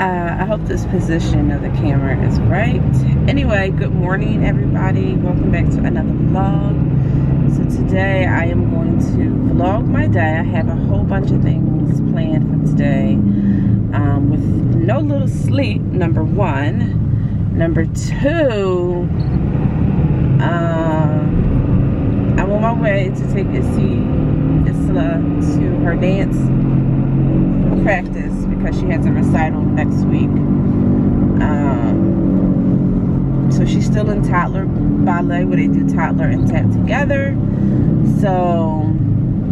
I hope this position of the camera is right. Anyway, good morning everybody. Welcome back to another vlog. So today I am going to vlog my day. I have a whole bunch of things planned for today. With no little sleep, number one. Number two, I'm on my way to take Isla to her dance practice because she has a recital next week. So she's still in toddler ballet where they do toddler and tap together. So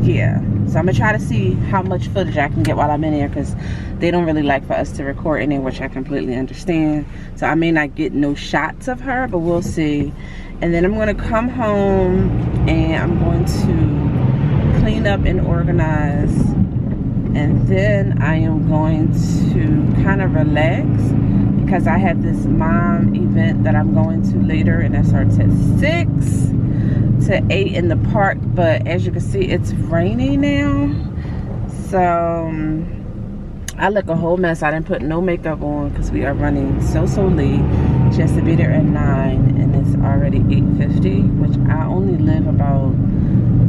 yeah, so I'm gonna try to see how much footage I can get while I'm in there, because they don't really like for us to record in there, which I completely understand. So I may not get no shots of her, but we'll see. And then I'm gonna come home and I'm going to clean up and organize, and then I am going to kind of relax because I have this mom event that I'm going to later, and that starts at 6 to 8 in the park. But as you can see, it's raining now, so I look a whole mess. I didn't put no makeup on because we are running so late. She has to be there at 9 and it's already 8:50, which I only live about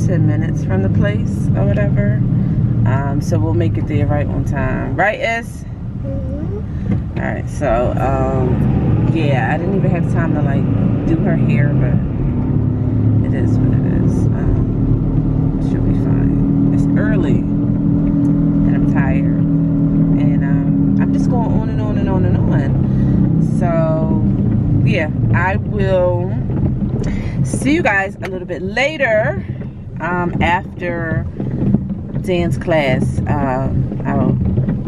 10 minutes from the place or whatever. So we'll make it there right on time, right S? All right, so yeah, I didn't even have time to like do her hair, but it is what it is. She'll be fine. It's early and I'm tired, and I'm just going on and on and on and on. So yeah, I will see you guys a little bit later after dance class.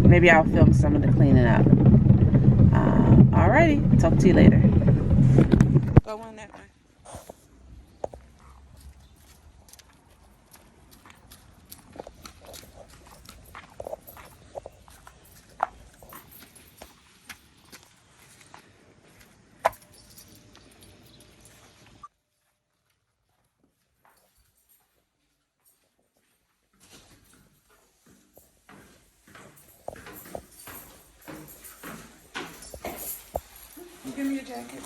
Maybe I'll film some of the cleaning up. Alrighty, talk to you later. Go on that way. Give me your jacket.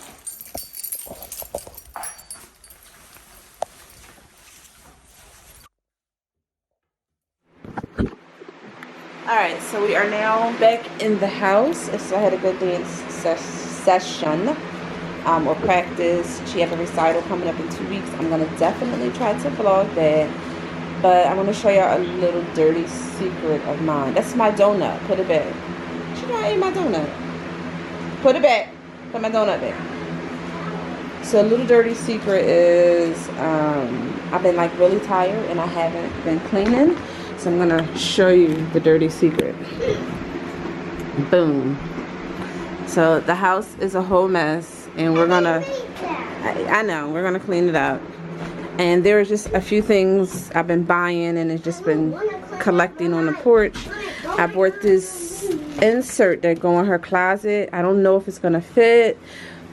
Alright, so we are now back in the house. So I had a good dance session or practice. She has a recital coming up in 2 weeks. I'm going to definitely try to vlog that. But I want to show y'all a little dirty secret of mine. That's my donut. Put it back. She not ate my donut. Put it back. Put my donut back. So a little dirty secret is I've been like really tired and I haven't been cleaning. So I'm gonna show you the dirty secret. Boom. So the house is a whole mess, and we're gonna, I know, we're gonna clean it up. And there are just a few things I've been buying, and it's just been collecting on the porch. I bought this insert that go in her closet. I don't know if it's gonna fit.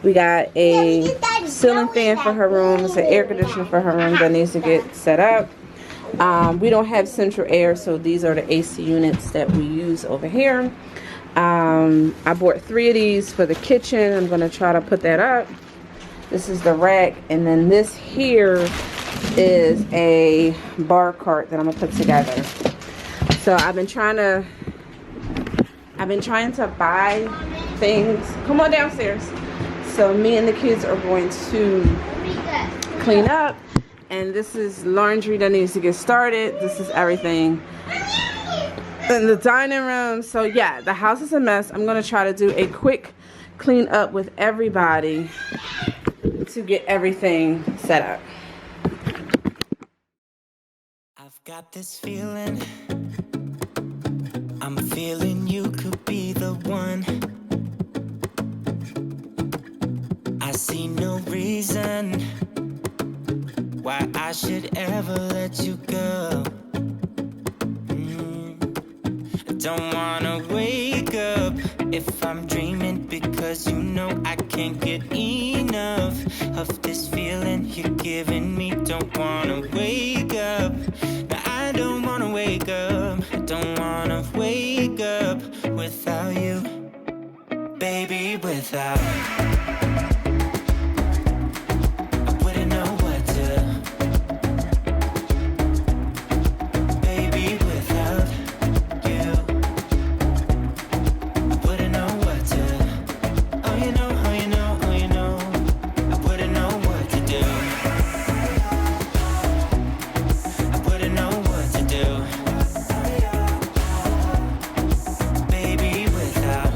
We got a ceiling fan for her room. It's an air conditioner for her room that needs to get set up. We don't have central air, so these are the AC units that we use over here. I bought 3 of these for the kitchen. I'm gonna try to put that up. This is the rack, and then this here is a bar cart that I'm gonna put together. So I've been trying to buy things. Come on downstairs. So me and the kids are going to clean up, and this is laundry that needs to get started. This is everything in the dining room. So yeah, the house is a mess. I'm gonna try to do a quick clean up with everybody to get everything set up. I've got this feeling, I'm feeling you could be the one. I see no reason why I should ever let you go. I don't wanna wake up if I'm dreaming, because you know I can't get enough of this feeling you're giving me. Don't wanna wake up, no, I don't wanna wake up. I don't wanna wake up without you. Baby, without I wouldn't know what to. Baby, without you I wouldn't know what to. Oh, you know, oh, you know, oh, you know I wouldn't know what to do. I wouldn't know what to do. Baby, without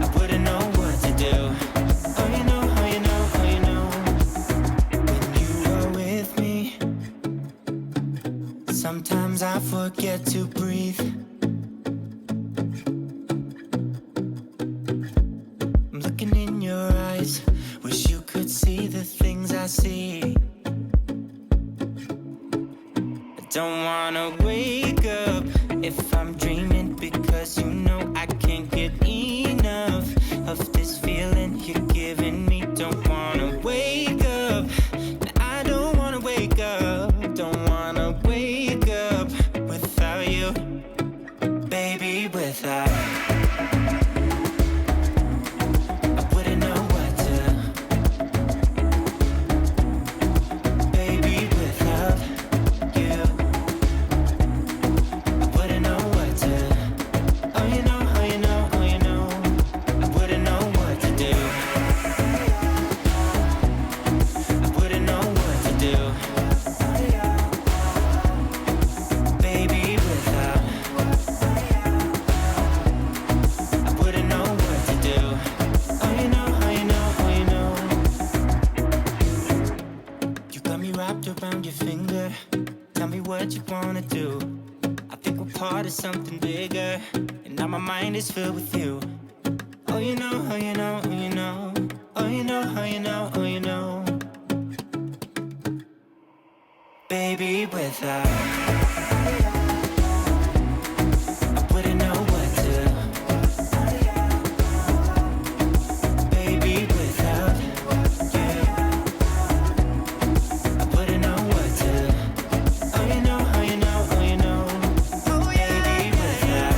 I wouldn't know what to do. Oh, you know, oh, you know, oh, you know when you are with me, sometimes I forget to breathe. I'm looking in your eyes, wish you could see the things I see. I don't wanna wake up if I'm dreaming, because you know I can't get enough of this feeling you're giving me. Don't wanna wake up, I don't wanna wake up. Don't wanna wake up without you. Baby, without I wouldn't know what to. Baby, without you I wouldn't know what to. Oh, you know, oh, you know, oh, you know I wouldn't know what to do. I wouldn't know what to do. Baby, without I wouldn't know what to do. Oh, you know, oh, you know, oh, you know you got me wrapped around your finger. Tell me what you wanna do. I think we're part of something bigger, and now my mind is filled with you. Oh, you know, oh, you know, oh, you know. Oh, you know, oh, you know, oh, you know. Baby, without I wouldn't know what to. Baby, without you I wouldn't know what to. Oh, you know, oh, you know, oh, you know. Baby, without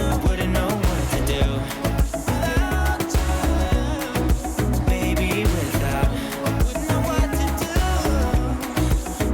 I wouldn't know what to do. Baby, without I wouldn't know what to do. I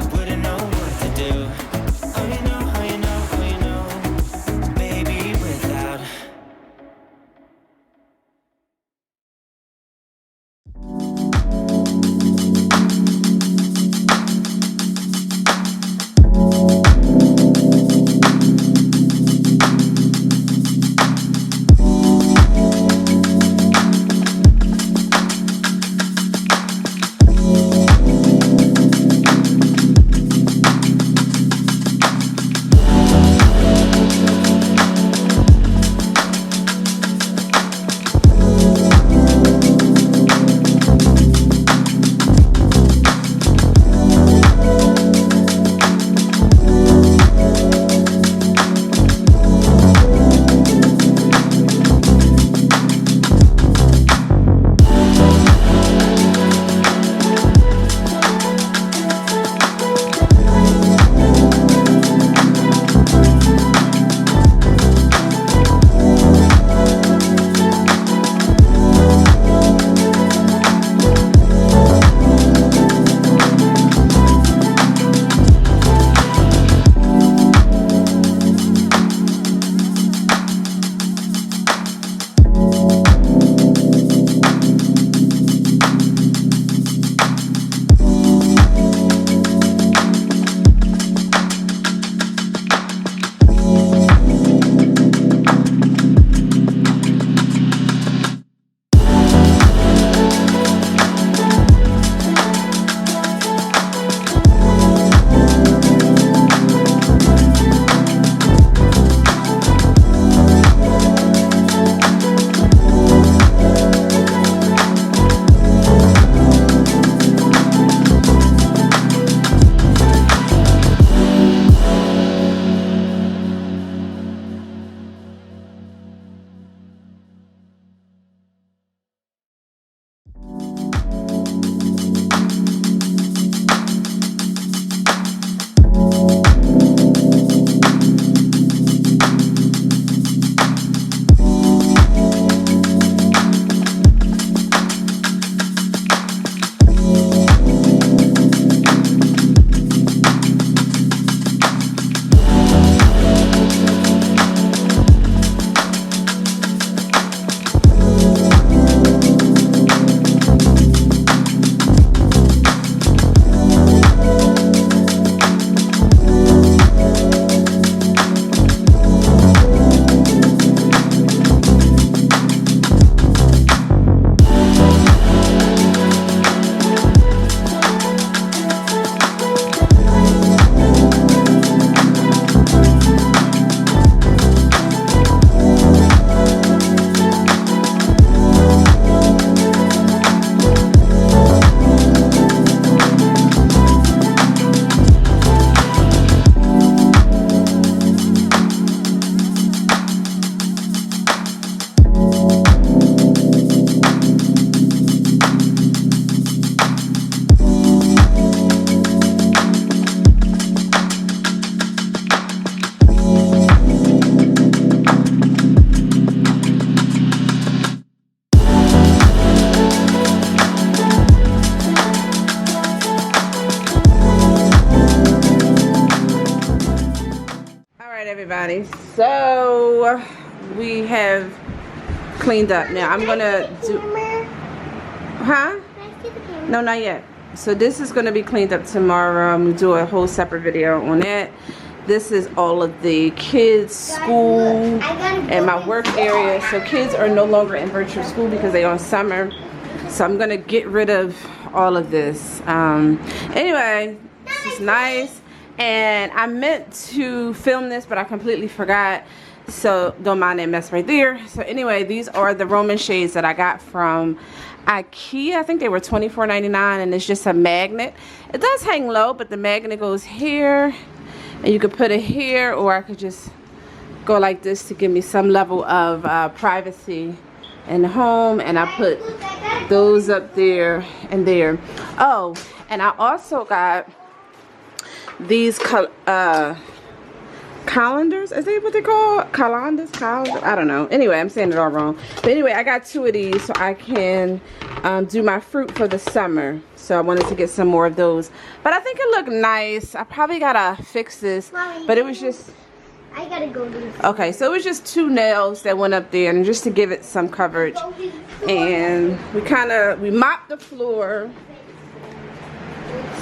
everybody, so we have cleaned up. Now I'm gonna do, huh? No, not yet. So this is gonna be cleaned up tomorrow. I'm gonna do a whole separate video on that. This is all of the kids' school and my work area. So kids are no longer in virtual school because they're on summer. So I'm gonna get rid of all of this. Anyway, this is nice. And I meant to film this, but I completely forgot. So don't mind that mess right there. So anyway, these are the Roman shades that I got from IKEA. I think they were $24.99, and it's just a magnet. It does hang low, but the magnet goes here, and you could put it here, or I could just go like this to give me some level of privacy in the home. And I put those up there and there. Oh, and I also got these calendars. Is that what they call calendars? I don't know. Anyway, I'm saying it all wrong. But anyway, I got 2 of these so I can do my fruit for the summer. So I wanted to get some more of those. But I think it looked nice. I probably gotta fix this. Mommy, but it was just, I gotta go to the okay, so it was just 2 nails that went up there, and just to give it some coverage. And we mopped the floor.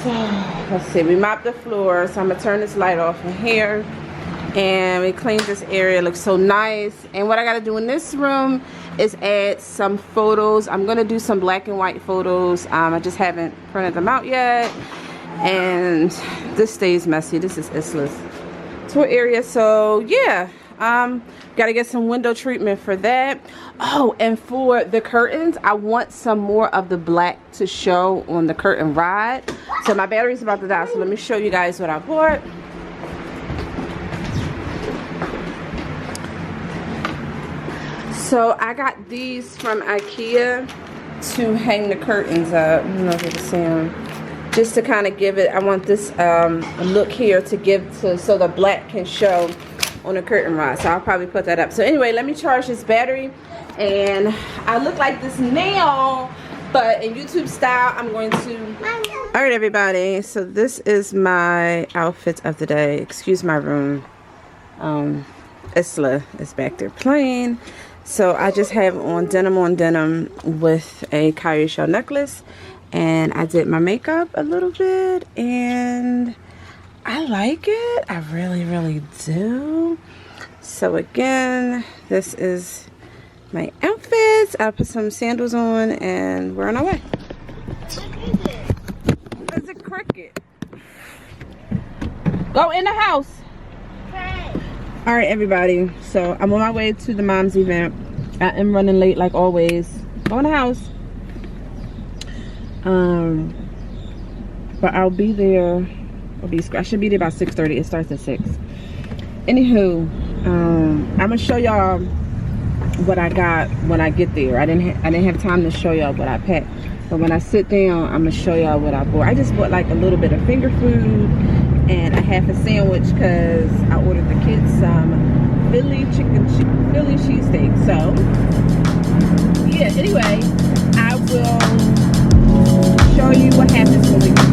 So let's see, we mopped the floor. So I'm gonna turn this light off in here, and we cleaned this area. It looks so nice. And what I gotta do in this room is add some photos. I'm gonna do some black and white photos. I just haven't printed them out yet, and this stays messy. This is Isla's tour area. So yeah, gotta get some window treatment for that. Oh, and for the curtains, I want some more of the black to show on the curtain rod. So my battery's about to die, so let me show you guys what I bought. So I got these from IKEA to hang the curtains up. I don't know if you can see them. Just to kind of give it, I want this look here to give to, so the black can show on the curtain rod. So I'll probably put that up. So anyway, let me charge this battery. And I look like this now, but in YouTube style, I'm going to. All right, everybody. So this is my outfit of the day. Excuse my room. Isla is back there playing. So I just have on denim with a cowrie shell necklace, and I did my makeup a little bit, and I like it. I really do. So again, this is my outfits. I put some sandals on, and we're on our way. It's a cricket. Go in the house. All right, everybody. So I'm on my way to the mom's event. I am running late like always. Go in the house. But I'll be there. I should be there about 6:30. It starts at 6. Anywho, I'm gonna show y'all what I got when I get there. I didn't have time to show y'all what I packed, but when I sit down, I'm gonna show y'all what I bought. I just bought like a little bit of finger food and a half a sandwich because I ordered the kids some Philly cheesesteak. So yeah, anyway, I will show you what happens when we get